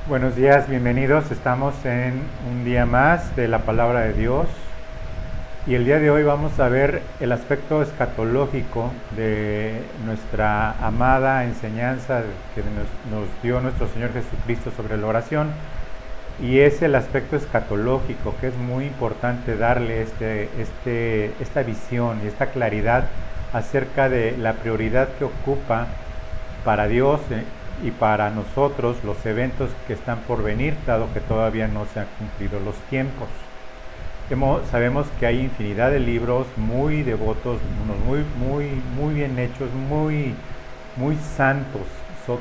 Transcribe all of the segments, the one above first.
Buenos días, bienvenidos. Estamos en un día más de la palabra de Dios y el día de hoy vamos a ver el aspecto escatológico de nuestra amada enseñanza que nos dio nuestro Señor Jesucristo sobre la oración, y es el aspecto escatológico, que es muy importante darle esta visión y esta claridad acerca de la prioridad que ocupa para Dios y para nosotros los eventos que están por venir, dado que todavía no se han cumplido los tiempos. Sabemos que hay infinidad de libros muy devotos, unos muy bien hechos, muy santos,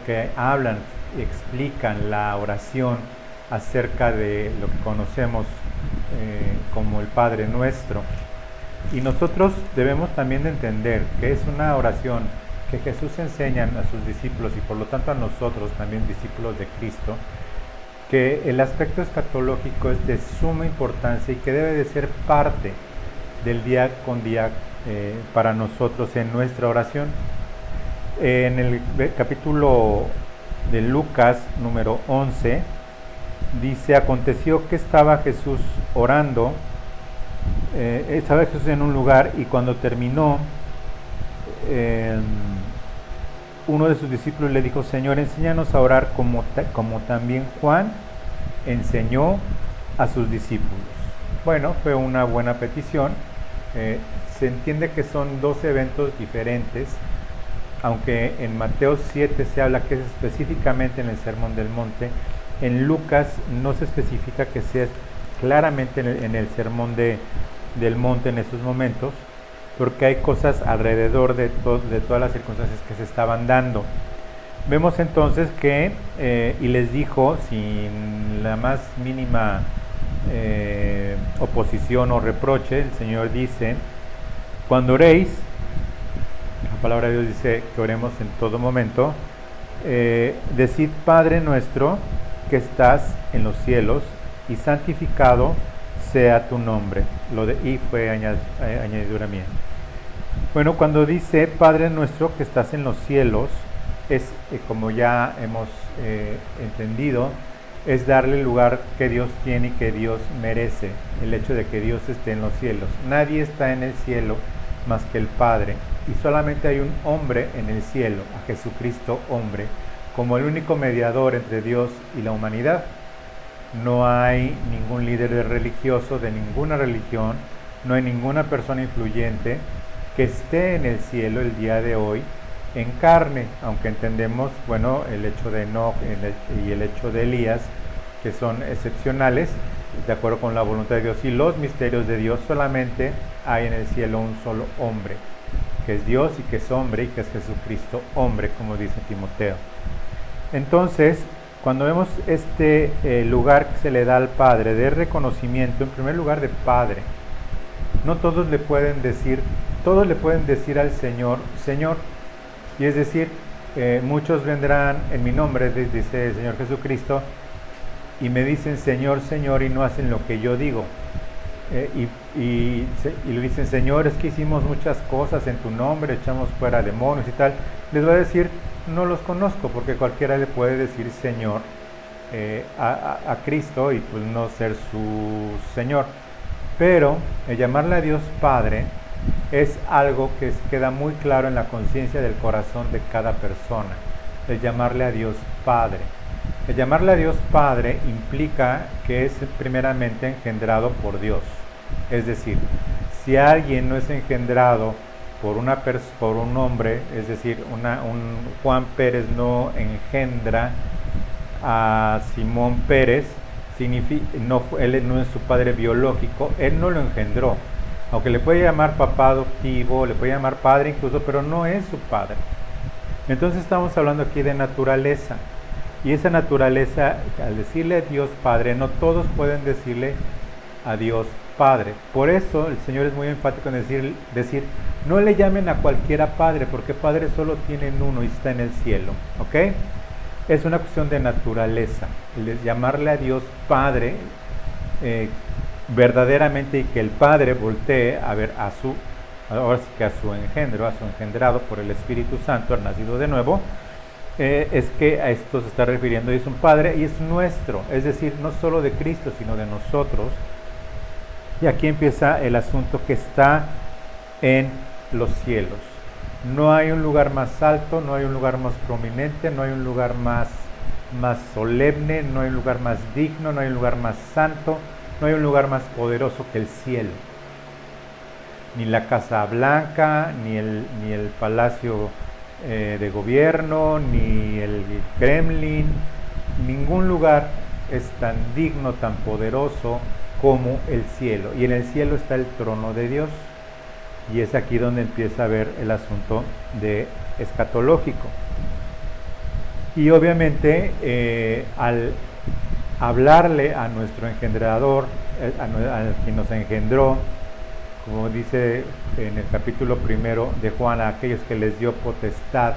que hablan y explican la oración acerca de lo que conocemos como el Padre Nuestro. Y nosotros debemos también de entender que es una oración que Jesús enseña a sus discípulos y por lo tanto a nosotros también discípulos de Cristo, que el aspecto escatológico es de suma importancia y que debe de ser parte del día con día para nosotros en nuestra oración. En el capítulo de Lucas número 11 dice: aconteció que estaba Jesús orando, estaba Jesús en un lugar y cuando terminó, uno de sus discípulos le dijo: Señor, enséñanos a orar como también Juan enseñó a sus discípulos. Bueno, fue una buena petición. Se entiende que son dos eventos diferentes, aunque en Mateo 7 se habla que es específicamente en el Sermón del Monte. En Lucas no se especifica que sea claramente en el Sermón del Monte en esos momentos, porque hay cosas alrededor de todas las circunstancias que se estaban dando. Vemos entonces que, y les dijo sin la más mínima oposición o reproche, el Señor dice: cuando oréis, la palabra de Dios dice que oremos en todo momento, decid: Padre nuestro que estás en los cielos, y santificado sea tu nombre. Lo de y fue añadidura mía. Bueno, cuando dice Padre nuestro que estás en los cielos, es, como ya hemos entendido, es darle el lugar que Dios tiene y que Dios merece, el hecho de que Dios esté en los cielos. Nadie está en el cielo más que el Padre, y solamente hay un hombre en el cielo, a Jesucristo hombre, como el único mediador entre Dios y la humanidad. No hay ningún líder religioso de ninguna religión, no hay ninguna persona influyente que esté en el cielo el día de hoy en carne, aunque entendemos, bueno, el hecho de Enoch y el hecho de Elías, que son excepcionales, de acuerdo con la voluntad de Dios y los misterios de Dios. Solamente hay en el cielo un solo hombre, que es Dios y que es hombre, y que es Jesucristo hombre, como dice Timoteo. Entonces, cuando vemos este lugar que se le da al Padre de reconocimiento, en primer lugar de Padre, no todos le pueden decir al Señor, Señor. Y es decir, muchos vendrán en mi nombre, dice el Señor Jesucristo, y me dicen Señor, Señor, y no hacen lo que yo digo. Y le dicen: Señor, es que hicimos muchas cosas en tu nombre, echamos fuera demonios y tal. Les voy a decir: no los conozco, porque cualquiera le puede decir Señor a Cristo y pues no ser su Señor. Pero el llamarle a Dios Padre es algo que queda muy claro en la conciencia del corazón de cada persona. El llamarle a Dios Padre. El llamarle a Dios Padre implica que es primeramente engendrado por Dios. Es decir, si alguien no es engendrado por un hombre, es decir, un Juan Pérez no engendra a Simón Pérez, él no es su padre biológico, él no lo engendró. Aunque le puede llamar papá adoptivo, le puede llamar padre incluso, pero no es su padre. Entonces estamos hablando aquí de naturaleza. Y esa naturaleza, al decirle a Dios Padre, no todos pueden decirle a Dios Padre. Por eso el Señor es muy enfático en decir no le llamen a cualquiera Padre, porque Padre solo tienen uno y está en el cielo. ¿Ok? Es una cuestión de naturaleza. El llamarle a Dios Padre verdaderamente, y que el Padre voltee a ver ahora sí que a su engendro, a su engendrado por el Espíritu Santo, al nacido de nuevo, Es que a esto se está refiriendo, y es un Padre y es nuestro, es decir, no solo de Cristo, sino de nosotros. Y aquí empieza el asunto, que está en los cielos. No hay un lugar más alto, no hay un lugar más prominente, no hay un lugar más solemne, no hay un lugar más digno, no hay un lugar más santo, no hay un lugar más poderoso que el cielo. Ni la Casa Blanca, ni el Palacio de Gobierno, ni el Kremlin, ningún lugar es tan digno, tan poderoso como el cielo. Y en el cielo está el trono de Dios. Y es aquí donde empieza a ver el asunto de escatológico. Y obviamente al hablarle a nuestro engendrador, a quien nos engendró, como dice en el capítulo 1 de Juan, a aquellos que les dio potestad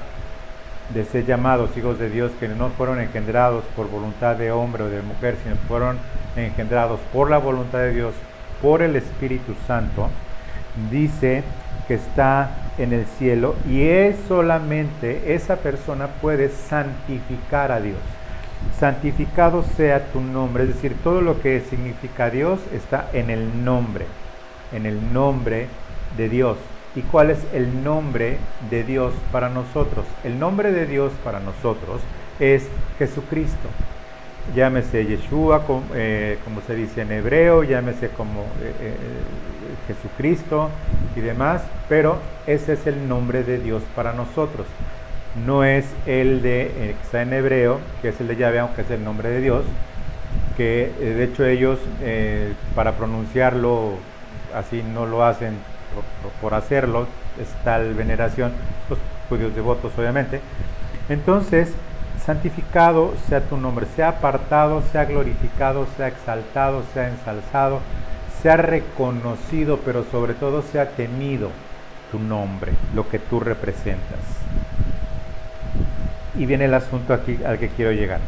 de ser llamados hijos de Dios, que no fueron engendrados por voluntad de hombre o de mujer, sino fueron engendrados por la voluntad de Dios, por el Espíritu Santo, dice que está en el cielo, y es solamente esa persona puede santificar a Dios. Santificado sea tu nombre, es decir, todo lo que significa Dios está en el nombre de Dios. ¿Y cuál es el nombre de Dios para nosotros? El nombre de Dios para nosotros es Jesucristo. Llámese Yeshua, como se dice en hebreo, llámese como Jesucristo y demás, pero ese es el nombre de Dios para nosotros. No es el que está en hebreo, que es el de Yahvé, aunque es el nombre de Dios, que de hecho ellos para pronunciarlo así no lo hacen por hacerlo, es tal veneración, los judíos devotos obviamente. Entonces, santificado sea tu nombre, sea apartado, sea glorificado, sea exaltado, sea ensalzado, sea reconocido, pero sobre todo sea temido tu nombre, lo que tú representas. Y viene el asunto aquí al que quiero llegar.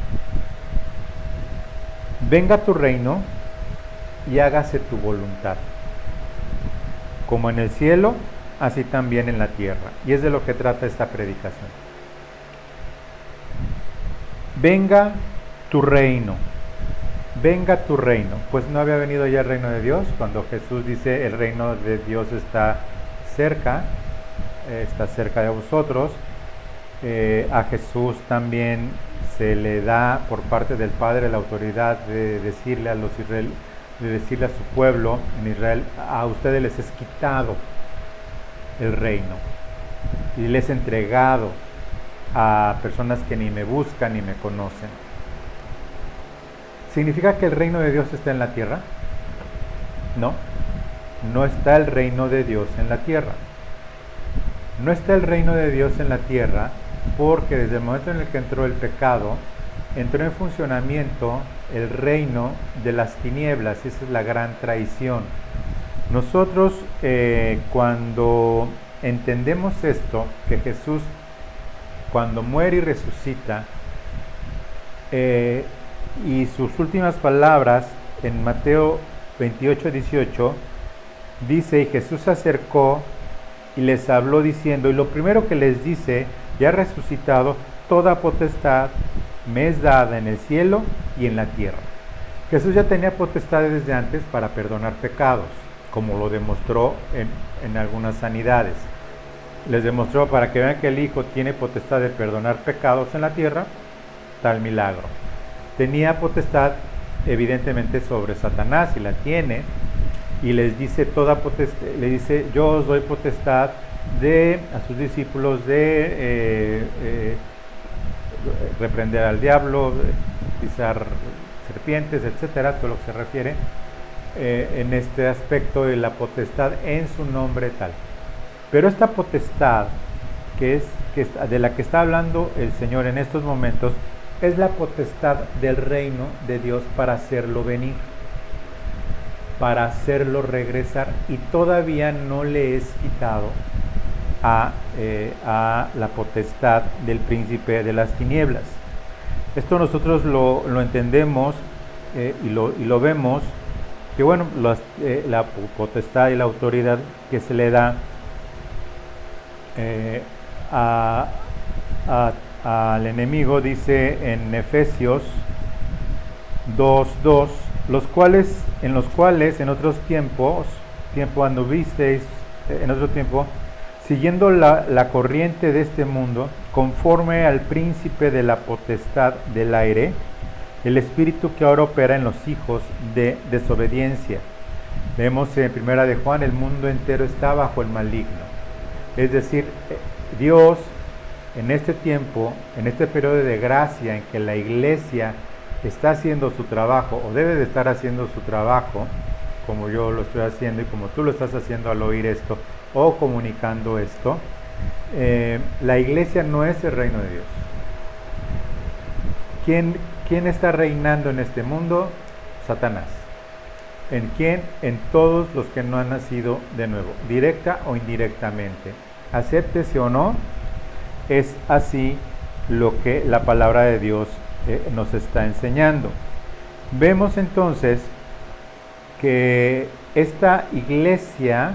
Venga tu reino y hágase tu voluntad, como en el cielo, así también en la tierra. Y es de lo que trata esta predicación. Venga tu reino, venga tu reino. Pues no había venido ya el reino de Dios. Cuando Jesús dice el reino de Dios está cerca de vosotros. A Jesús también se le da por parte del Padre la autoridad de decirle a los israelíes, de decirle a su pueblo en Israel: a ustedes les es quitado el reino y les he entregado a personas que ni me buscan ni me conocen. ¿Significa que el reino de Dios está en la tierra? No, no está el reino de Dios en la tierra. No está el reino de Dios en la tierra porque desde el momento en el que entró el pecado, entró en funcionamiento el reino de las tinieblas, y esa es la gran traición. Nosotros cuando entendemos esto, que Jesús cuando muere y resucita, y sus últimas palabras en Mateo 28:18 dice: y Jesús se acercó y les habló diciendo, y lo primero que les dice, ya resucitado, toda potestad me es dada en el cielo y en la tierra. Jesús ya tenía potestad desde antes para perdonar pecados, como lo demostró en algunas sanidades. Les demostró para que vean que el Hijo tiene potestad de perdonar pecados en la tierra, tal milagro. Tenía potestad evidentemente sobre Satanás, y la tiene, y les dice toda potestad, le dice: yo os doy potestad a sus discípulos de reprender al diablo, pisar serpientes, etcétera, todo lo que se refiere en este aspecto de la potestad en su nombre tal. Pero esta potestad de la que está hablando el Señor en estos momentos es la potestad del reino de Dios para hacerlo venir, para hacerlo regresar, y todavía no le es quitado a la potestad del príncipe de las tinieblas. Esto nosotros lo entendemos y lo vemos, que bueno, la potestad y la autoridad que se le da a al enemigo, dice en Efesios 2:2, en los cuales en otros tiempos, anduvisteis en otro tiempo, siguiendo la corriente de este mundo, conforme al príncipe de la potestad del aire, el espíritu que ahora opera en los hijos de desobediencia. Vemos en Primera de Juan, el mundo entero está bajo el maligno. Es decir, Dios en este tiempo, en este periodo de gracia en que la iglesia está haciendo su trabajo, o debe de estar haciendo su trabajo, como yo lo estoy haciendo y como tú lo estás haciendo al oír esto, o comunicando esto, la iglesia no es el reino de Dios. ¿Quién está reinando en este mundo? Satanás. ¿En quién? En todos los que no han nacido de nuevo, directa o indirectamente. Acéptese o no, es así lo que la palabra de Dios nos está enseñando. Vemos entonces que esta iglesia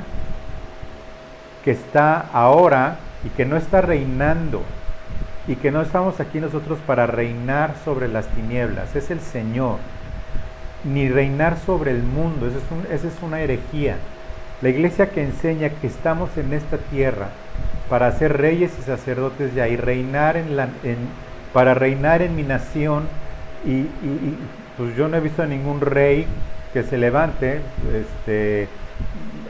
que está ahora y que no está reinando, y que no estamos aquí nosotros para reinar sobre las tinieblas, es el Señor, ni reinar sobre el mundo, esa es una herejía. La iglesia que enseña que estamos en esta tierra para ser reyes y sacerdotes ya y reinar para reinar en mi nación, y pues yo no he visto a ningún rey que se levante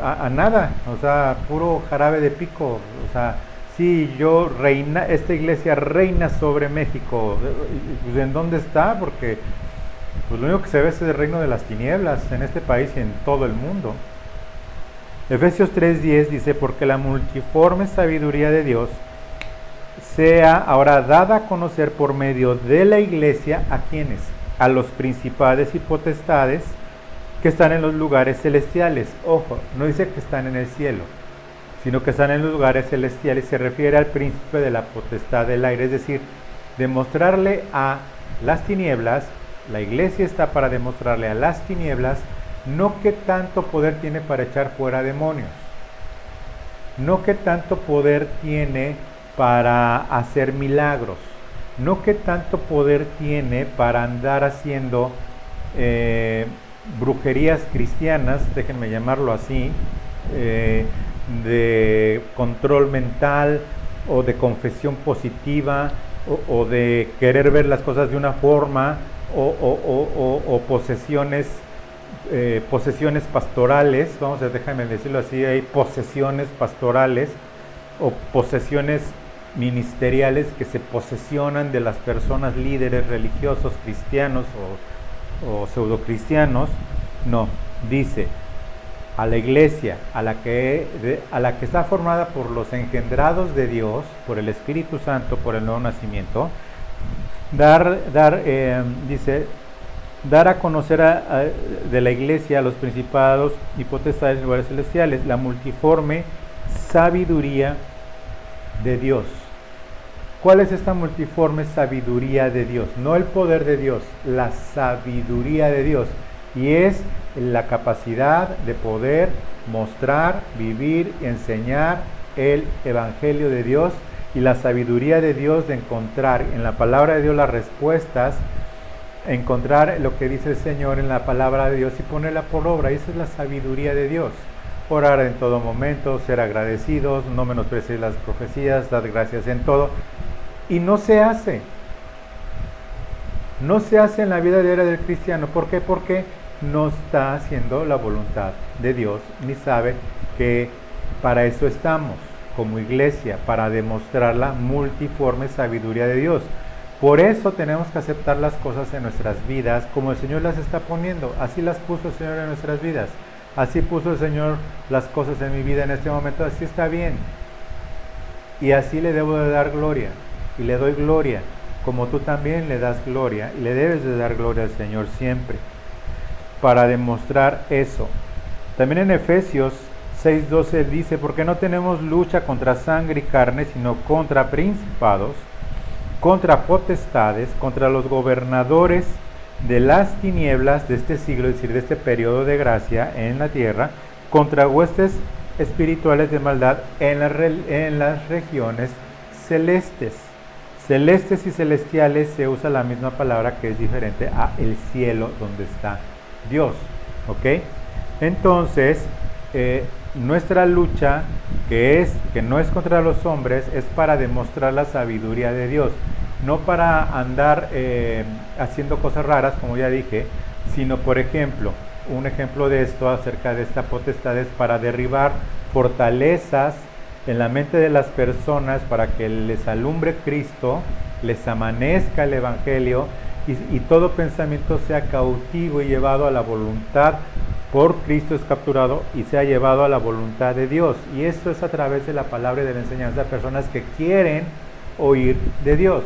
a nada, o sea, puro jarabe de pico. O sea, sí, esta iglesia reina sobre México, pues ¿en dónde está? Porque pues lo único que se ve es el reino de las tinieblas en este país y en todo el mundo. Efesios 3:10 dice, porque la multiforme sabiduría de Dios sea ahora dada a conocer por medio de la iglesia, ¿a quiénes? A los principados y potestades que están en los lugares celestiales. Ojo, no dice que están en el cielo, sino que están en los lugares celestiales. Se refiere al príncipe de la potestad del aire, es decir, demostrarle a las tinieblas. La iglesia está para demostrarle a las tinieblas no qué tanto poder tiene para echar fuera demonios, no qué tanto poder tiene para hacer milagros, no qué tanto poder tiene para andar haciendo brujerías cristianas, déjenme llamarlo así, de control mental o de confesión positiva o de querer ver las cosas de una forma o posesiones pastorales, déjame decirlo así, hay posesiones pastorales o posesiones ministeriales que se posesionan de las personas líderes religiosos cristianos o pseudocristianos. No, dice a la iglesia, a la que está formada por los engendrados de Dios, por el Espíritu Santo, por el nuevo nacimiento, dice, dar a conocer de la iglesia a los principados y potestades de lugares celestiales, la multiforme sabiduría de Dios. ¿Cuál es esta multiforme sabiduría de Dios? No el poder de Dios, la sabiduría de Dios. Y es la capacidad de poder mostrar, vivir, enseñar el Evangelio de Dios, y la sabiduría de Dios de encontrar en la palabra de Dios las respuestas, encontrar lo que dice el Señor en la palabra de Dios y ponerla por obra. Y esa es la sabiduría de Dios. Orar en todo momento, ser agradecidos, no menospreciar las profecías, dar gracias en todo. Y no se hace en la vida diaria del cristiano. ¿Por qué? Porque no está haciendo la voluntad de Dios, ni sabe que para eso estamos como iglesia, para demostrar la multiforme sabiduría de Dios. Por eso tenemos que aceptar las cosas en nuestras vidas como el Señor las está poniendo. Así las puso el Señor en nuestras vidas. Así puso el Señor las cosas en mi vida en este momento. Así está bien. Y así le debo de dar gloria. Y le doy gloria, como tú también le das gloria. Y le debes de dar gloria al Señor siempre, para demostrar eso. También en Efesios 6:12 dice, porque no tenemos lucha contra sangre y carne, sino contra principados, contra potestades, contra los gobernadores de las tinieblas de este siglo, es decir, de este periodo de gracia en la tierra, contra huestes espirituales de maldad en las regiones celestes. celestes y celestiales se usa la misma palabra que es diferente a el cielo donde está Dios, ¿ok? Entonces, nuestra lucha, que no es contra los hombres, es para demostrar la sabiduría de Dios, no para andar haciendo cosas raras, como ya dije, sino, por ejemplo, un ejemplo de esto acerca de esta potestad es para derribar fortalezas en la mente de las personas, para que les alumbre Cristo, les amanezca el Evangelio y todo pensamiento sea cautivo y llevado a la voluntad por Cristo, es capturado y sea llevado a la voluntad de Dios. Y esto es a través de la palabra y de la enseñanza de personas que quieren oír de Dios.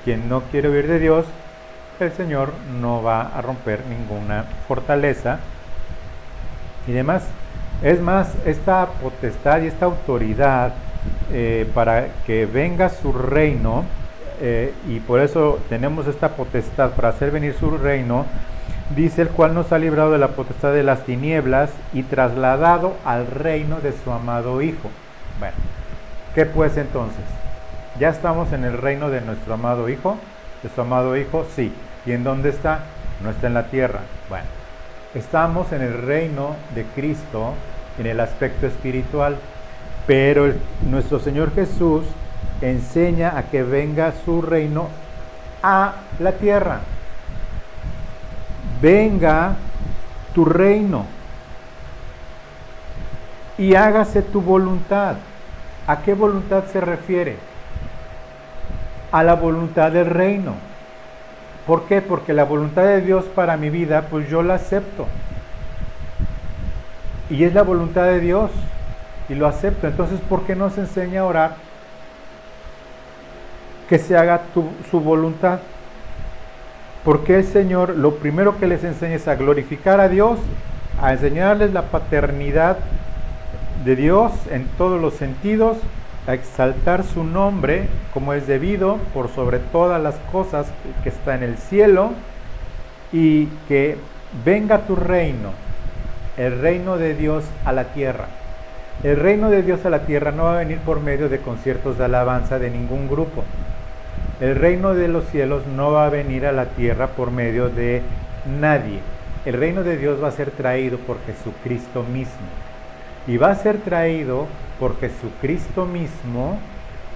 Quien no quiere oír de Dios, el Señor no va a romper ninguna fortaleza y demás. Es más, esta potestad y esta autoridad para que venga su reino, y por eso tenemos esta potestad para hacer venir su reino, dice: el cual nos ha librado de la potestad de las tinieblas y trasladado al reino de su amado Hijo. Bueno, ¿qué pues entonces? ¿Ya estamos en el reino de nuestro amado Hijo? ¿De su amado Hijo? Sí. ¿Y en dónde está? No está en la tierra. Bueno, estamos en el reino de Cristo en el aspecto espiritual, pero nuestro Señor Jesús enseña a que venga su reino a la tierra. Venga tu reino y hágase tu voluntad. ¿A qué voluntad se refiere? A la voluntad del reino. ¿Por qué? Porque la voluntad de Dios para mi vida, pues yo la acepto. Y es la voluntad de Dios y lo acepto. Entonces, ¿por qué no se enseña a orar que se haga su voluntad? Porque el Señor lo primero que les enseña es a glorificar a Dios, a enseñarles la paternidad de Dios en todos los sentidos, a exaltar su nombre como es debido por sobre todas las cosas que está en el cielo, y que venga tu reino, el reino de Dios a la tierra. El reino de Dios a la tierra no va a venir por medio de conciertos de alabanza de ningún grupo. El reino de los cielos no va a venir a la tierra por medio de nadie. El reino de Dios va a ser traído por Jesucristo mismo. Y va a ser traído por Jesucristo mismo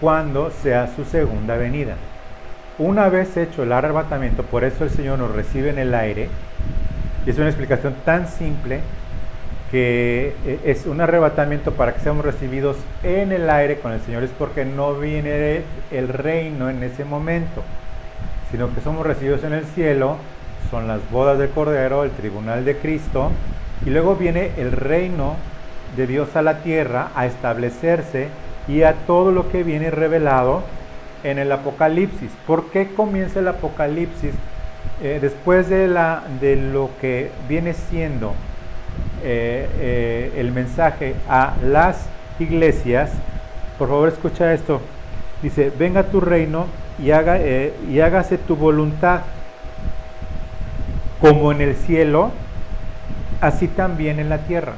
cuando sea su segunda venida. Una vez hecho el arrebatamiento, por eso el Señor nos recibe en el aire. Y es una explicación tan simple, que es un arrebatamiento para que seamos recibidos en el aire con el Señor, es porque no viene el reino en ese momento, sino que somos recibidos en el cielo. Son las bodas del Cordero, el tribunal de Cristo, y luego viene el reino de Dios a la tierra a establecerse, y a todo lo que viene revelado en el Apocalipsis. ¿Por qué comienza el Apocalipsis? Después de lo que viene siendo el mensaje a las iglesias. Por favor, escucha esto. Dice: venga tu reino y hágase tu voluntad, como en el cielo, así también en la tierra.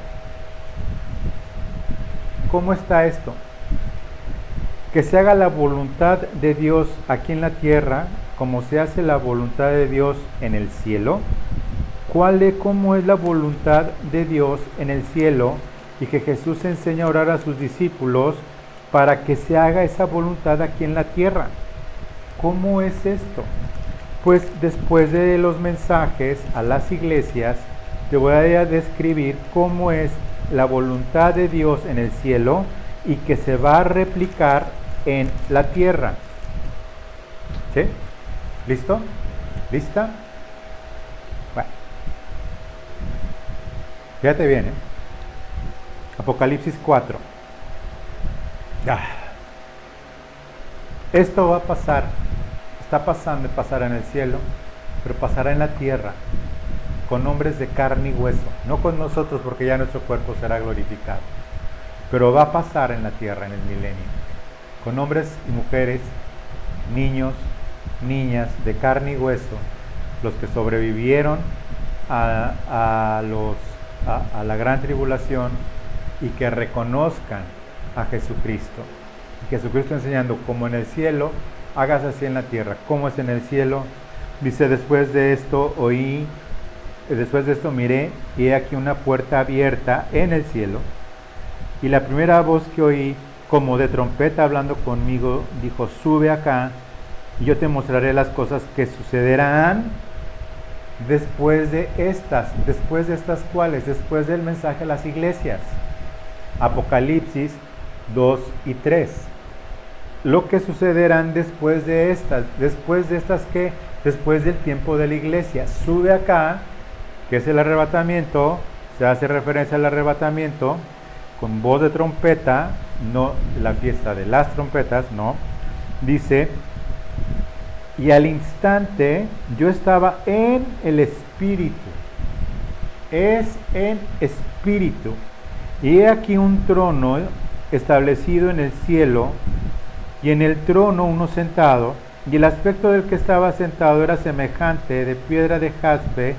¿Cómo está esto? Que se haga la voluntad de Dios aquí en la tierra, como se hace la voluntad de Dios en el cielo. ¿Cómo es la voluntad de Dios en el cielo? Y que Jesús enseña a orar a sus discípulos para que se haga esa voluntad aquí en la tierra. ¿Cómo es esto? Pues después de los mensajes a las iglesias, te voy a describir cómo es la voluntad de Dios en el cielo y que se va a replicar en la tierra. ¿Sí? ¿Listo? ¿Lista? Bueno. Fíjate bien, Apocalipsis 4. Esto va a pasar, está pasando y pasará en el cielo, pero pasará en la tierra, con hombres de carne y hueso, no con nosotros, porque ya nuestro cuerpo será glorificado, pero va a pasar en la tierra en el milenio, con hombres y mujeres, niños, niñas de carne y hueso, los que sobrevivieron a la gran tribulación y que reconozcan a Jesucristo. Y Jesucristo enseñando como en el cielo hágase así en la tierra como es en el cielo. Dice, después de esto miré, y he aquí una puerta abierta en el cielo, y la primera voz que oí, como de trompeta hablando conmigo, dijo, sube acá, y yo te mostraré las cosas que sucederán después de estas cuales, después del mensaje a las iglesias. Apocalipsis 2 y 3. Lo que sucederán después de estas que, después del tiempo de la iglesia. Sube acá, que es el arrebatamiento, se hace referencia al arrebatamiento, con voz de trompeta, no la fiesta de las trompetas, no, dice, y al instante yo estaba en el Espíritu, es en Espíritu, y he aquí un trono establecido en el cielo, y en el trono uno sentado, y el aspecto del que estaba sentado era semejante de piedra de jaspe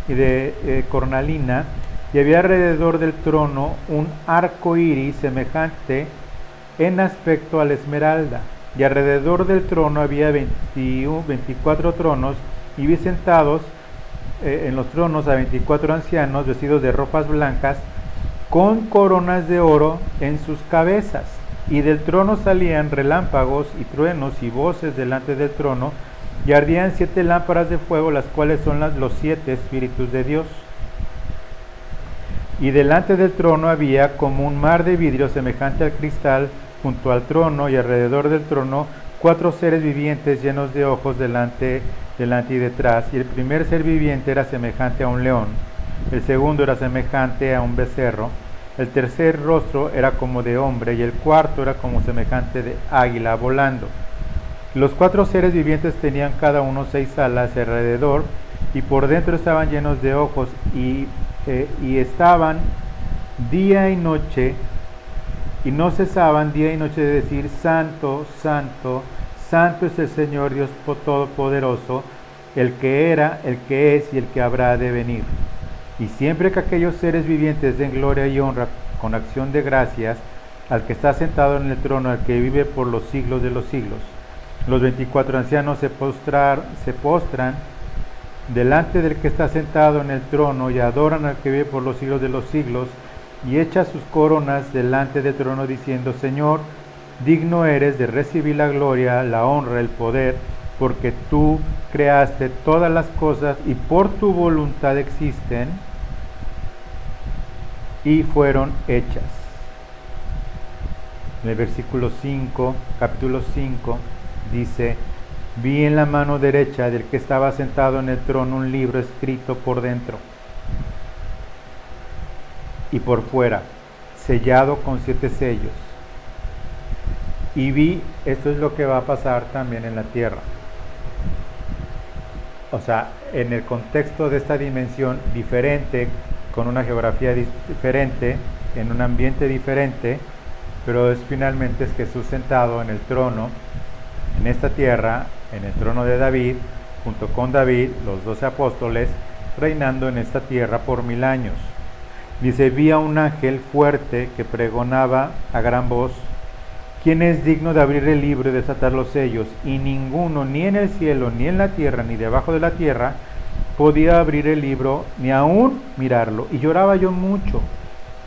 y de cornalina, y había alrededor del trono un arco iris semejante en aspecto a la esmeralda, y alrededor del trono había 24 tronos, y vi sentados en los tronos a 24 ancianos vestidos de ropas blancas, con coronas de oro en sus cabezas, y del trono salían relámpagos y truenos y voces delante del trono, y ardían 7 lámparas de fuego, las cuales son los 7 espíritus de Dios. Y delante del trono había como un mar de vidrio semejante al cristal junto al trono, y alrededor del trono 4 seres vivientes llenos de ojos delante y detrás, y el primer ser viviente era semejante a un león, el segundo era semejante a un becerro, el tercer rostro era como de hombre, y el cuarto era como semejante de águila volando. Los 4 seres vivientes tenían cada uno 6 alas alrededor, y por dentro estaban llenos de ojos, y estaban día y noche, y no cesaban día y noche de decir, Santo, Santo, Santo es el Señor Dios Todopoderoso, el que era, el que es y el que habrá de venir. Y siempre que aquellos seres vivientes den gloria y honra con acción de gracias al que está sentado en el trono, al que vive por los siglos de los siglos, los 24 ancianos se postran delante del que está sentado en el trono y adoran al que vive por los siglos de los siglos, y echa sus coronas delante del trono diciendo, Señor, digno eres de recibir la gloria, la honra, el poder, porque tú creaste todas las cosas y por tu voluntad existen y fueron hechas. En el versículo 5, capítulo 5, dice, vi en la mano derecha del que estaba sentado en el trono un libro escrito por dentro y por fuera, sellado con 7 sellos. Y vi, esto es lo que va a pasar también en la tierra. O sea, en el contexto de esta dimensión diferente, con una geografía diferente, en un ambiente diferente, pero finalmente es Jesús sentado en el trono, en esta tierra, en el trono de David, junto con David, los 12 apóstoles, reinando en esta tierra por 1000 años. Dice, vi a un ángel fuerte que pregonaba a gran voz, ¿quién es digno de abrir el libro y desatar los sellos? Y ninguno, ni en el cielo, ni en la tierra, ni debajo de la tierra, podía abrir el libro, ni aún mirarlo. Y lloraba yo mucho,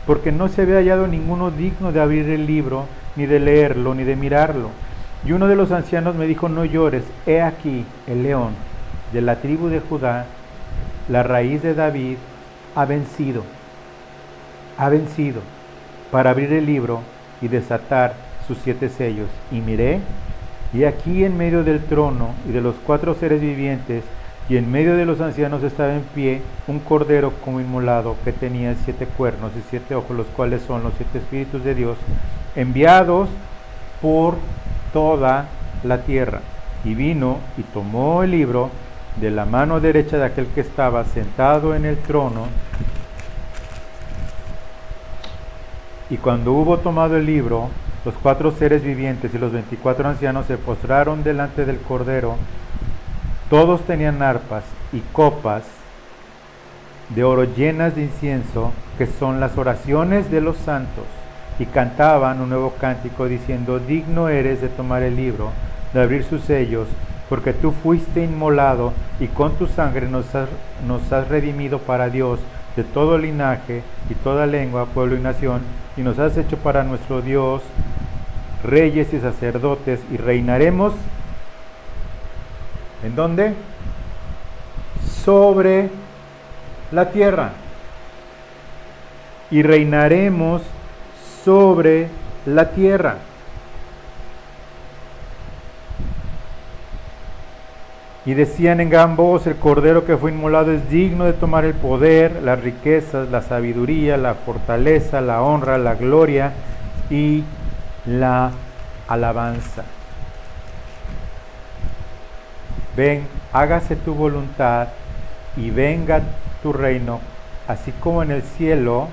porque no se había hallado ninguno digno de abrir el libro, ni de leerlo, ni de mirarlo. Y uno de los ancianos me dijo, no llores, he aquí el león de la tribu de Judá, la raíz de David, ha vencido para abrir el libro y desatar sus 7 sellos. Y miré, y aquí en medio del trono y de los 4 seres vivientes, y en medio de los ancianos estaba en pie un cordero como inmolado, que tenía 7 cuernos y 7 ojos, los cuales son los 7 espíritus de Dios, enviados por toda la tierra. Y vino y tomó el libro de la mano derecha de aquel que estaba sentado en el trono, y cuando hubo tomado el libro, los 4 seres vivientes y los 24 ancianos se postraron delante del cordero. Todos tenían arpas y copas de oro llenas de incienso, que son las oraciones de los santos, y cantaban un nuevo cántico diciendo, digno eres de tomar el libro, de abrir sus sellos, porque tú fuiste inmolado y con tu sangre nos has redimido para Dios de todo linaje y toda lengua, pueblo y nación, y nos has hecho para nuestro Dios reyes y sacerdotes, y reinaremos. ¿En dónde? Sobre la tierra. Y reinaremos sobre la tierra. Y decían en gran voz: el Cordero que fue inmolado es digno de tomar el poder, las riquezas, la sabiduría, la fortaleza, la honra, la gloria y la alabanza. Ven, hágase tu voluntad y venga tu reino, así como en el cielo,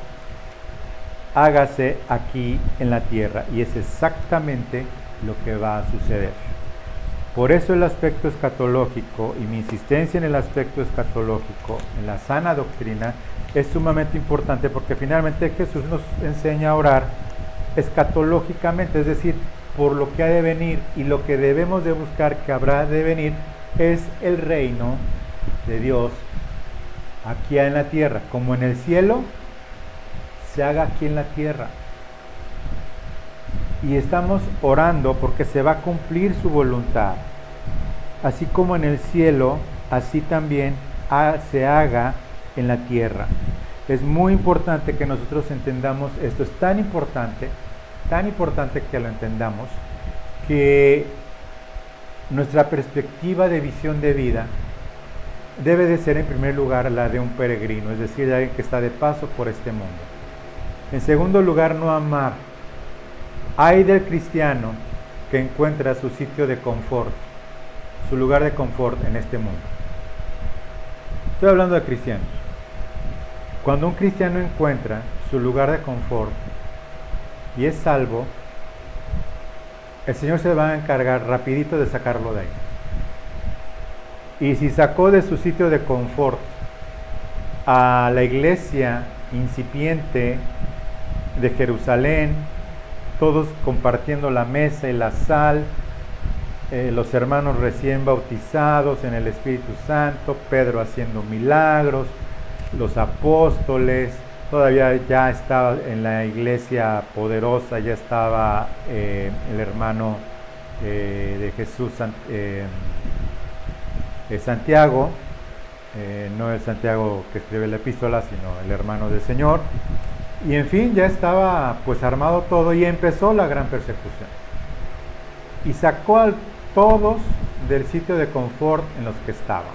hágase aquí en la tierra. Y es exactamente lo que va a suceder. Por eso el aspecto escatológico y mi insistencia en el aspecto escatológico, en la sana doctrina, es sumamente importante, porque finalmente Jesús nos enseña a orar escatológicamente, es decir, por lo que ha de venir, y lo que debemos de buscar que habrá de venir es el reino de Dios aquí en la tierra, como en el cielo, se haga aquí en la tierra. Y estamos orando porque se va a cumplir su voluntad. Así como en el cielo, así también se haga en la tierra. Es muy importante que nosotros entendamos esto. Es tan importante que lo entendamos, que nuestra perspectiva de visión de vida debe de ser en primer lugar la de un peregrino, es decir, de alguien que está de paso por este mundo. En segundo lugar, no amar. Ay del cristiano que encuentra su sitio de confort, su lugar de confort en este mundo. Estoy hablando de cristianos. Cuando un cristiano encuentra su lugar de confort y es salvo, el Señor se va a encargar rapidito de sacarlo de ahí. Y si sacó de su sitio de confort a la iglesia incipiente de Jerusalén, todos compartiendo la mesa y la sal, los hermanos recién bautizados en el Espíritu Santo, Pedro haciendo milagros, los apóstoles, todavía ya estaba en la iglesia poderosa, ya estaba el hermano de Jesús, Santiago, no el Santiago que escribe la epístola, sino el hermano del Señor. Y en fin, ya estaba pues armado todo y empezó la gran persecución. Y sacó a todos del sitio de confort en los que estaban.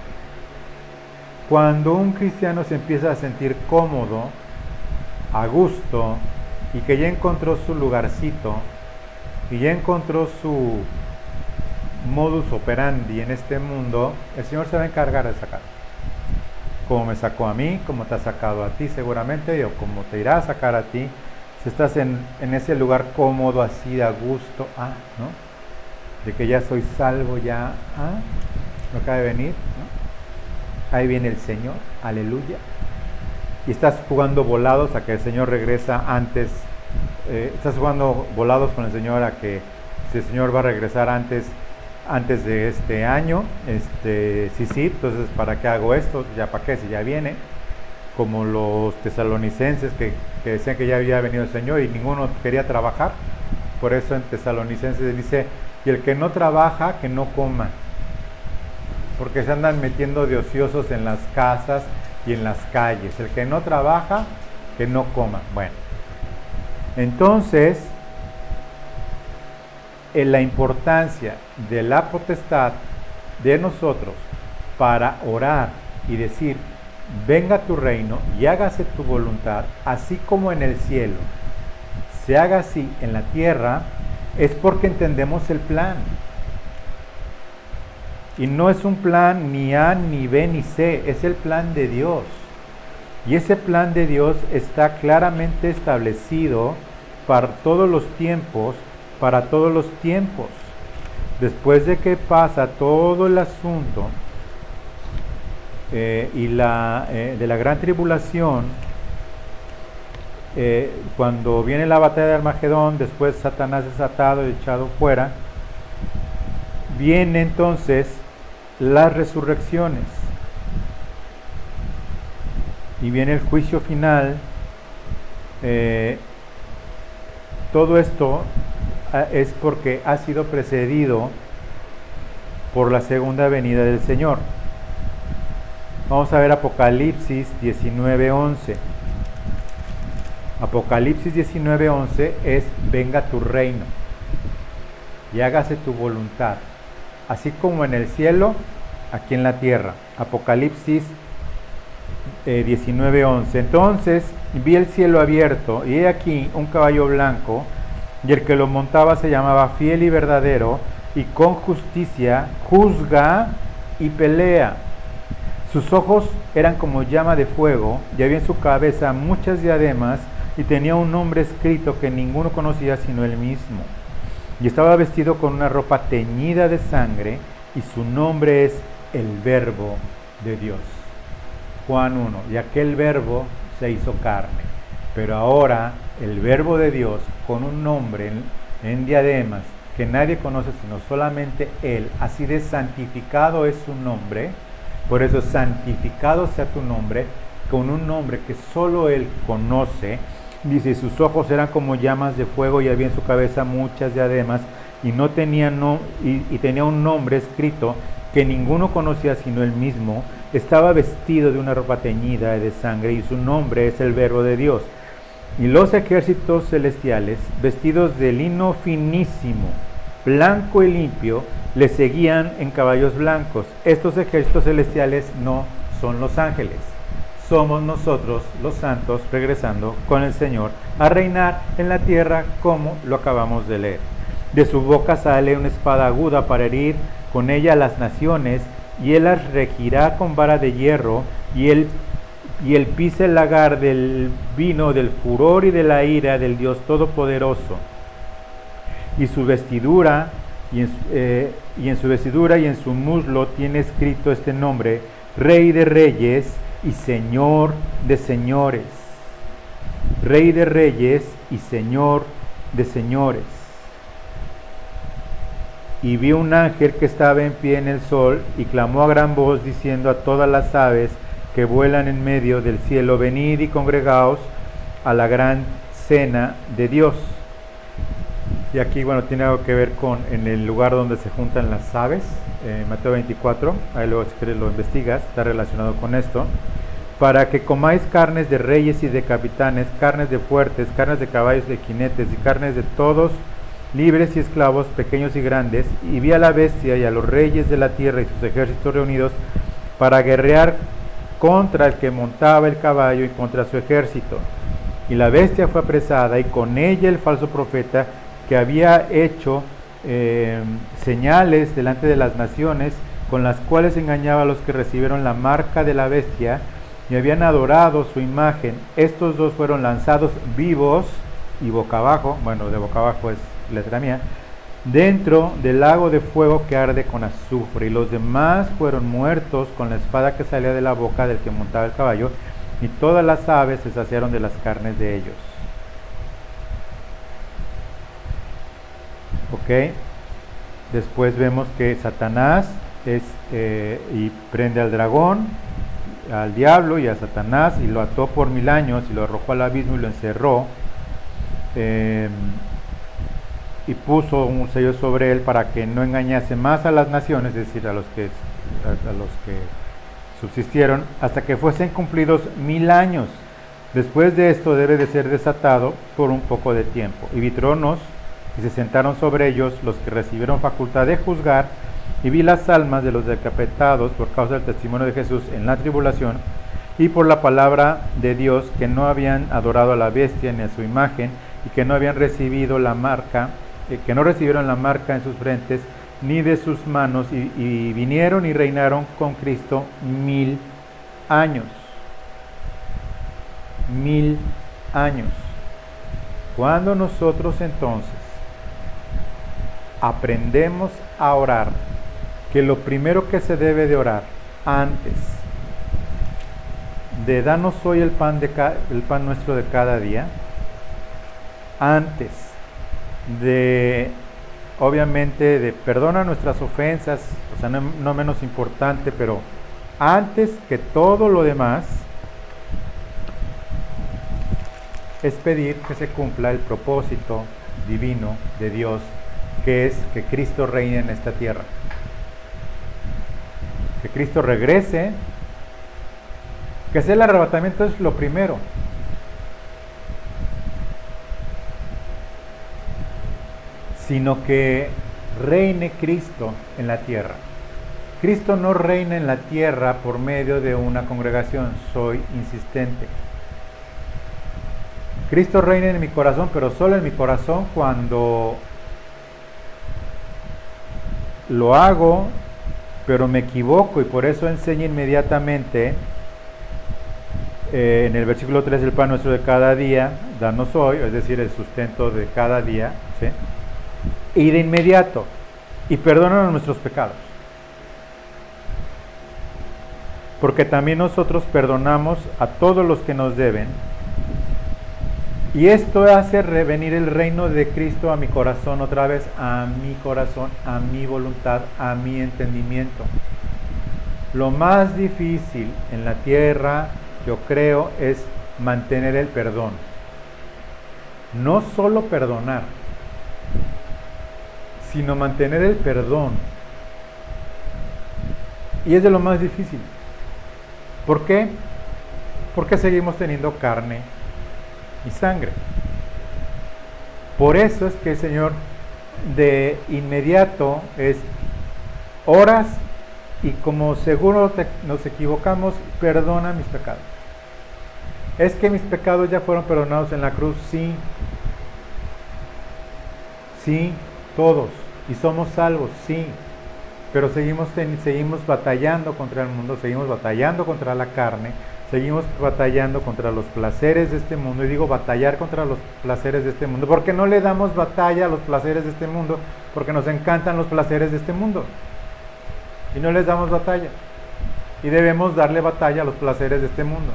Cuando un cristiano se empieza a sentir cómodo, a gusto, y que ya encontró su lugarcito, y ya encontró su modus operandi en este mundo, el Señor se va a encargar de sacar. Como me sacó a mí, como te ha sacado a ti seguramente, o como te irá a sacar a ti, si estás en ese lugar cómodo, así de a gusto, ¿no? De que ya soy salvo, ya, no acaba de venir, ¿no? Ahí viene el Señor, aleluya. Y estás jugando volados a que el Señor regresa antes, estás jugando volados con el Señor a que si el Señor va a regresar antes de este año, sí, entonces ¿para qué hago esto? Ya para qué, si ya viene, como los tesalonicenses que decían que ya había venido el Señor y ninguno quería trabajar. Por eso en Tesalonicenses dice: y el que no trabaja, que no coma, porque se andan metiendo de ociosos en las casas y en las calles. El que no trabaja, que no coma. Bueno, entonces en la importancia de la potestad de nosotros para orar y decir: venga tu reino y hágase tu voluntad, así como en el cielo, se haga así en la tierra, es porque entendemos el plan. Y no es un plan ni A, ni B, ni C, es el plan de Dios. Y ese plan de Dios está claramente establecido para todos los tiempos, Después de que pasa todo el asunto de la gran tribulación, cuando viene la batalla de Armagedón, después Satanás es atado y echado fuera, viene entonces las resurrecciones y viene el juicio final. Todo esto es porque ha sido precedido por la segunda venida del Señor. Vamos a ver Apocalipsis 19:11. Apocalipsis 19:11 es: venga tu reino y hágase tu voluntad, así como en el cielo, aquí en la tierra. Apocalipsis 19:11. Entonces vi el cielo abierto, y he aquí un caballo blanco, y el que lo montaba se llamaba Fiel y Verdadero, y con justicia juzga y pelea. Sus ojos eran como llama de fuego, y había en su cabeza muchas diademas, y tenía un nombre escrito que ninguno conocía sino él mismo. Y estaba vestido con una ropa teñida de sangre, y su nombre es el Verbo de Dios. Juan 1, y aquel Verbo se hizo carne. Pero ahora el Verbo de Dios, con un nombre en diademas que nadie conoce sino solamente Él, así de santificado es su nombre. Por eso, santificado sea tu nombre, con un nombre que solo Él conoce. Dice, sus ojos eran como llamas de fuego, y había en su cabeza muchas diademas, y tenía un nombre escrito que ninguno conocía sino Él mismo. Estaba vestido de una ropa teñida de sangre, y su nombre es el Verbo de Dios. Y los ejércitos celestiales, vestidos de lino finísimo, blanco y limpio, le seguían en caballos blancos. Estos ejércitos celestiales no son los ángeles, somos nosotros los santos regresando con el Señor a reinar en la tierra, como lo acabamos de leer. De su boca sale una espada aguda para herir con ella a las naciones, y él las regirá con vara de hierro, y él pisa el lagar del vino del furor y de la ira del Dios Todopoderoso. Y su vestidura, y en su muslo tiene escrito este nombre: Rey de Reyes y Señor de Señores. Rey de Reyes y Señor de Señores. Y vi un ángel que estaba en pie en el sol, y clamó a gran voz, diciendo a todas las aves que vuelan en medio del cielo: venid y congregaos a la gran cena de Dios. Y aquí, bueno, tiene algo que ver con en el lugar donde se juntan las aves, Mateo 24, ahí luego si quieres lo investigas, está relacionado con esto. Para que comáis carnes de reyes y de capitanes, carnes de fuertes, carnes de caballos y de jinetes, y carnes de todos, libres y esclavos, pequeños y grandes. Y vi a la bestia y a los reyes de la tierra y sus ejércitos reunidos para guerrear contra el que montaba el caballo y contra su ejército. Y la bestia fue apresada, y con ella el falso profeta, que había hecho señales delante de las naciones, con las cuales engañaba a los que recibieron la marca de la bestia y habían adorado su imagen. Estos dos fueron lanzados vivos y boca abajo, bueno, de boca abajo es letra mía, dentro del lago de fuego que arde con azufre. Y los demás fueron muertos con la espada que salía de la boca del que montaba el caballo, y todas las aves se saciaron de las carnes de ellos. Ok, después vemos que Satanás y prende al dragón, al diablo y a Satanás, y lo ató por 1000 años y lo arrojó al abismo y lo encerró, y puso un sello sobre él para que no engañase más a las naciones, es decir, a los que subsistieron, hasta que fuesen cumplidos 1000 años. Después de esto debe de ser desatado por un poco de tiempo. Y vi tronos, y se sentaron sobre ellos los que recibieron facultad de juzgar, y vi las almas de los decapitados por causa del testimonio de Jesús en la tribulación, y por la palabra de Dios, que no habían adorado a la bestia ni a su imagen, y que no habían recibido la marca, que no recibieron la marca en sus frentes ni de sus manos, y vinieron y reinaron con Cristo 1000 años. 1000 años. Cuando nosotros entonces aprendemos a orar, que lo primero que se debe de orar antes de danos hoy el pan nuestro de cada día, antes de obviamente de perdona nuestras ofensas, o sea, no menos importante, pero antes que todo lo demás, es pedir que se cumpla el propósito divino de Dios, que es que Cristo reine en esta tierra. Que Cristo regrese, que sea el arrebatamiento es lo primero. Sino que reine Cristo en la tierra. Cristo no reina en la tierra por medio de una congregación, soy insistente. Cristo reina en mi corazón, pero solo en mi corazón cuando lo hago, pero me equivoco, y por eso enseña inmediatamente en el versículo 3, el pan nuestro de cada día, danos hoy, es decir, el sustento de cada día, ¿sí? Y de inmediato, y perdónanos nuestros pecados, porque también nosotros perdonamos a todos los que nos deben, y esto hace revenir el reino de Cristo a mi corazón otra vez, a mi corazón, a mi voluntad, a mi entendimiento. Lo más difícil en la tierra, yo creo, es mantener el perdón. No solo perdonar, sino mantener el perdón. Y es de lo más difícil. ¿Por qué? Porque seguimos teniendo carne y sangre. Por eso es que el Señor de inmediato es oras y como seguro nos equivocamos, perdona mis pecados. ¿Es que mis pecados ya fueron perdonados en la cruz? Sí. Sí, todos. ¿Y somos salvos? Sí. Pero seguimos batallando contra el mundo, seguimos batallando contra la carne, seguimos batallando contra los placeres de este mundo. Y digo batallar contra los placeres de este mundo, porque no le damos batalla a los placeres de este mundo, porque nos encantan los placeres de este mundo. Y no les damos batalla. Y debemos darle batalla a los placeres de este mundo.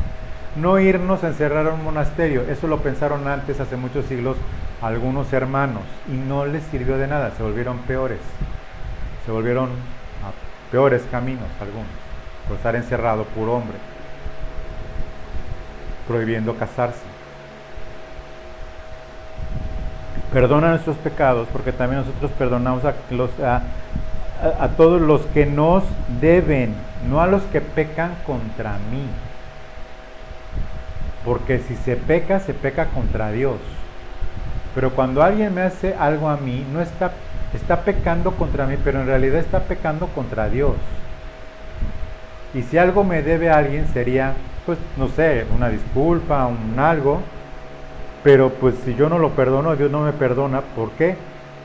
No irnos a encerrar a un monasterio, eso lo pensaron antes, hace muchos siglos, algunos hermanos, y no les sirvió de nada, se volvieron peores. Se volvieron a peores caminos algunos, por estar encerrado puro hombre, prohibiendo casarse. Perdona nuestros pecados, porque también nosotros perdonamos a todos los que nos deben, no a los que pecan contra mí. Porque si se peca contra Dios. Pero cuando alguien me hace algo a mí, no está pecando contra mí, pero en realidad está pecando contra Dios. Y si algo me debe a alguien sería, pues, no sé, una disculpa, un algo. Pero pues si yo no lo perdono, Dios no me perdona. ¿Por qué?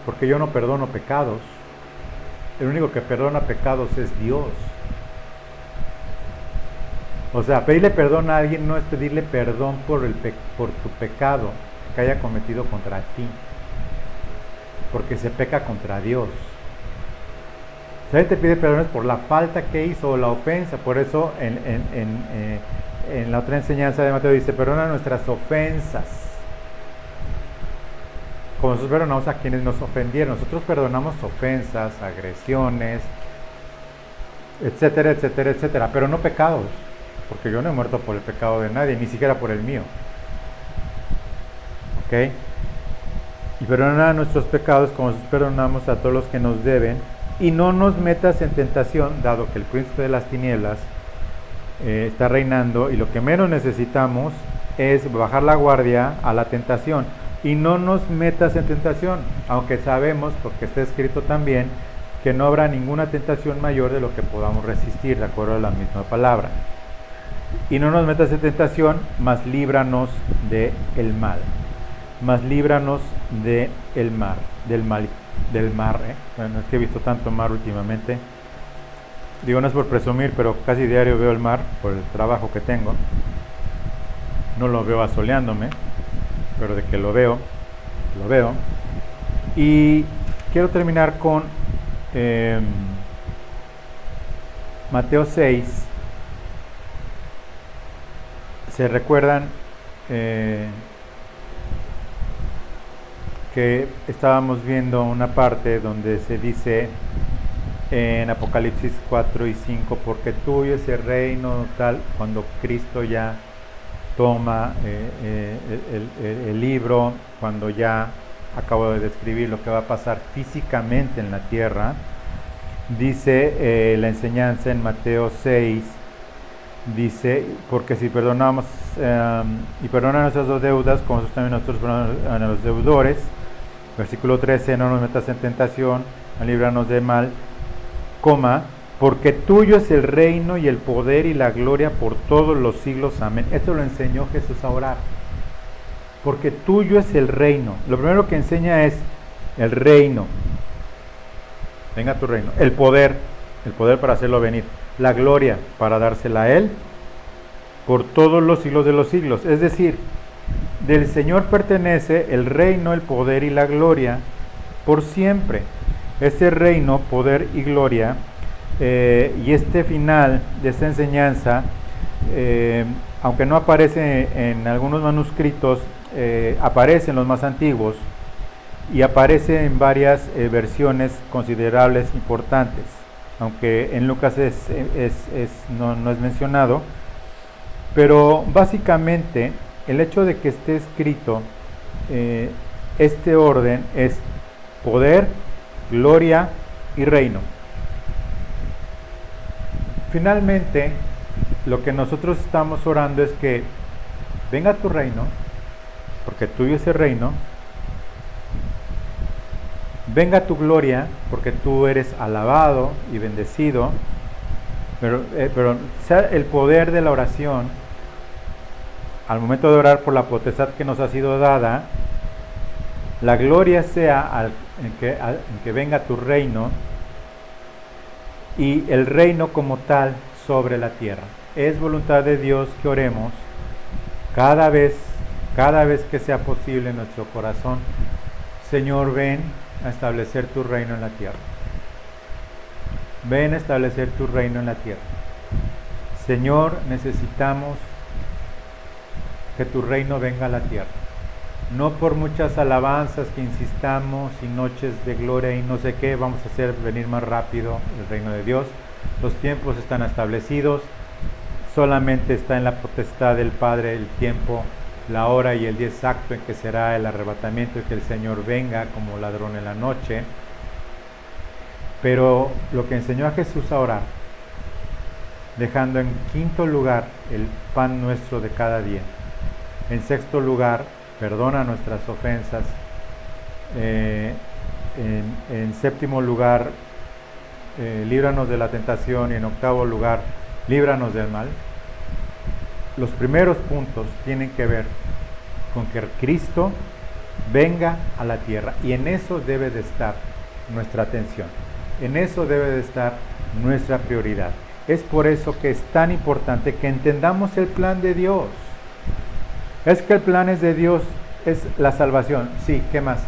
Porque yo no perdono pecados. El único que perdona pecados es Dios. O sea, pedirle perdón a alguien no es pedirle perdón por tu pecado que haya cometido contra ti. Porque se peca contra Dios. Si alguien te pide perdón es por la falta que hizo o la ofensa. Por eso en la otra enseñanza de Mateo dice, perdona nuestras ofensas. Como nosotros perdonamos a quienes nos ofendieron. Nosotros perdonamos ofensas, agresiones, etcétera, etcétera, etcétera. Pero no pecados. Porque yo no he muerto por el pecado de nadie, ni siquiera por el mío. ¿Ok? Y perdona nuestros pecados como nosotros perdonamos a todos los que nos deben. Y no nos metas en tentación, dado que el príncipe de las tinieblas está reinando. Y lo que menos necesitamos es bajar la guardia a la tentación. Y no nos metas en tentación, aunque sabemos, porque está escrito también, que no habrá ninguna tentación mayor de lo que podamos resistir, de acuerdo a la misma palabra. Y no nos metas en tentación, mas líbranos de el mal. Mas líbranos de el mar, del mal, del mar. Bueno, es que he visto tanto mar últimamente. Digo, no es por presumir, pero casi diario veo el mar por el trabajo que tengo. No lo veo asoleándome, pero de que lo veo, lo veo. Y quiero terminar con Mateo 6. ¿Se recuerdan que estábamos viendo una parte donde se dice en Apocalipsis 4 y 5, porque tuyo es el reino tal, cuando Cristo ya toma el libro, cuando ya acabo de describir lo que va a pasar físicamente en la tierra. Dice la enseñanza en Mateo 6, dice, porque si perdonamos y perdona nuestras deudas, como nosotros también nosotros perdonamos a los deudores. Versículo 13, no nos metas en tentación, líbranos del mal, coma, porque tuyo es el reino y el poder y la gloria por todos los siglos, amén. Esto lo enseñó Jesús a orar, porque tuyo es el reino. Lo primero que enseña es el reino, venga tu reino, el poder para hacerlo venir, la gloria para dársela a Él por todos los siglos de los siglos. Es decir, del Señor pertenece el reino, el poder y la gloria por siempre. Este reino, poder y gloria, y este final de esta enseñanza, aunque no aparece en algunos manuscritos, aparece en los más antiguos y aparece en varias versiones considerables, importantes, aunque en Lucas no es mencionado. Pero básicamente el hecho de que esté escrito este orden es poder, gloria y reino. Finalmente, lo que nosotros estamos orando es que venga tu reino, porque tuyo es el reino. Venga tu gloria, porque tú eres alabado y bendecido. Pero sea el poder de la oración, al momento de orar por la potestad que nos ha sido dada, la gloria sea en que venga tu reino, y el reino como tal sobre la tierra. Es voluntad de Dios que oremos cada vez que sea posible en nuestro corazón: Señor, ven a establecer tu reino en la tierra. Ven a establecer tu reino en la tierra. Señor, necesitamos que tu reino venga a la tierra. No por muchas alabanzas que insistamos y noches de gloria y no sé qué, vamos a hacer venir más rápido el reino de Dios. Los tiempos están establecidos, solamente está en la potestad del Padre el tiempo, la hora y el día exacto en que será el arrebatamiento y que el Señor venga como ladrón en la noche. Pero lo que enseñó a Jesús a orar, dejando en quinto lugar el pan nuestro de cada día, en sexto lugar, perdona nuestras ofensas, en séptimo lugar, líbranos de la tentación, y en octavo lugar, líbranos del mal. Los primeros puntos tienen que ver con que Cristo venga a la tierra, y en eso debe de estar nuestra atención, en eso debe de estar nuestra prioridad. Es por eso que es tan importante que entendamos el plan de Dios. Es que el plan es de Dios, es la salvación. Sí, ¿qué más?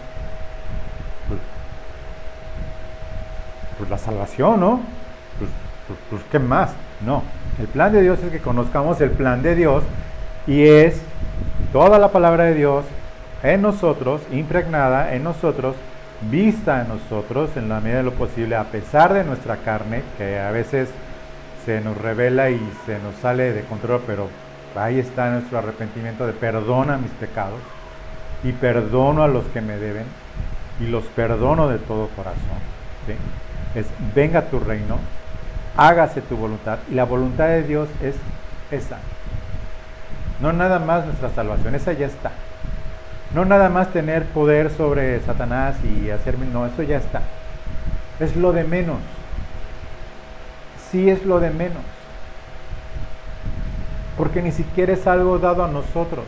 Pues la salvación, ¿no? Pues ¿qué más? No, el plan de Dios es que conozcamos el plan de Dios, y es toda la palabra de Dios en nosotros, impregnada en nosotros, vista en nosotros en la medida de lo posible, a pesar de nuestra carne, que a veces se nos revela y se nos sale de control, pero ahí está nuestro arrepentimiento de perdona mis pecados y perdono a los que me deben y los perdono de todo corazón, ¿sí? Es venga tu reino, hágase tu voluntad, y la voluntad de Dios es esa. No nada más nuestra salvación, esa ya está. No nada más tener poder sobre Satanás y hacerme, no, eso ya está. Es lo de menos. Sí, es lo de menos. Porque ni siquiera es algo dado a nosotros.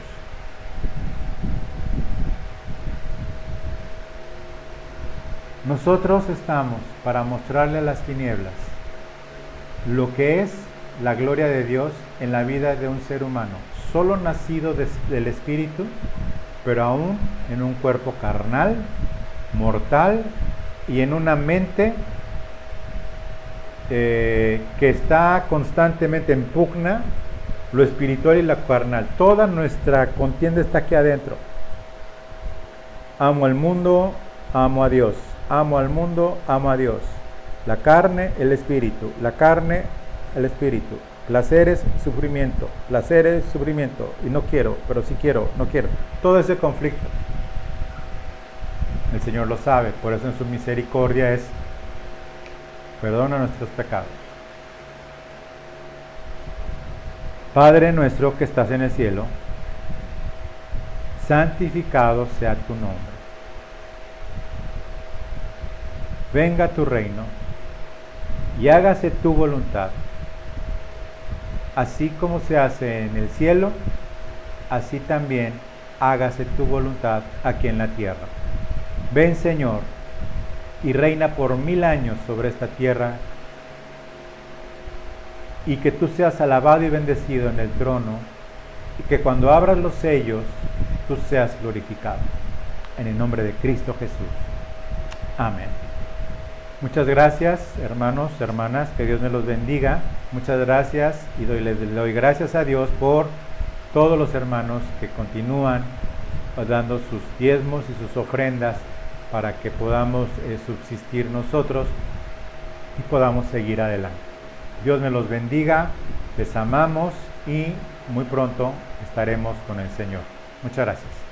Nosotros estamos para mostrarle a las tinieblas lo que es la gloria de Dios en la vida de un ser humano, solo nacido del Espíritu, pero aún en un cuerpo carnal, mortal, y en una mente que está constantemente en pugna lo espiritual y lo carnal. Toda nuestra contienda está aquí adentro. Amo al mundo, amo a Dios. Amo al mundo, amo a Dios. La carne, el espíritu. La carne, el espíritu. Placeres, sufrimiento. Placeres, sufrimiento. Y no quiero, pero sí quiero, no quiero. Todo ese conflicto. El Señor lo sabe, por eso en su misericordia es: perdona nuestros pecados. Padre nuestro que estás en el cielo, santificado sea tu nombre. Venga tu reino y hágase tu voluntad, así como se hace en el cielo, así también hágase tu voluntad aquí en la tierra. Ven, Señor, y reina por 1000 años sobre esta tierra, y que tú seas alabado y bendecido en el trono, y que cuando abras los sellos, tú seas glorificado. En el nombre de Cristo Jesús. Amén. Muchas gracias, hermanos, hermanas, que Dios me los bendiga. Muchas gracias, y le doy gracias a Dios por todos los hermanos que continúan dando sus diezmos y sus ofrendas para que podamos subsistir nosotros y podamos seguir adelante. Dios me los bendiga, les amamos y muy pronto estaremos con el Señor. Muchas gracias.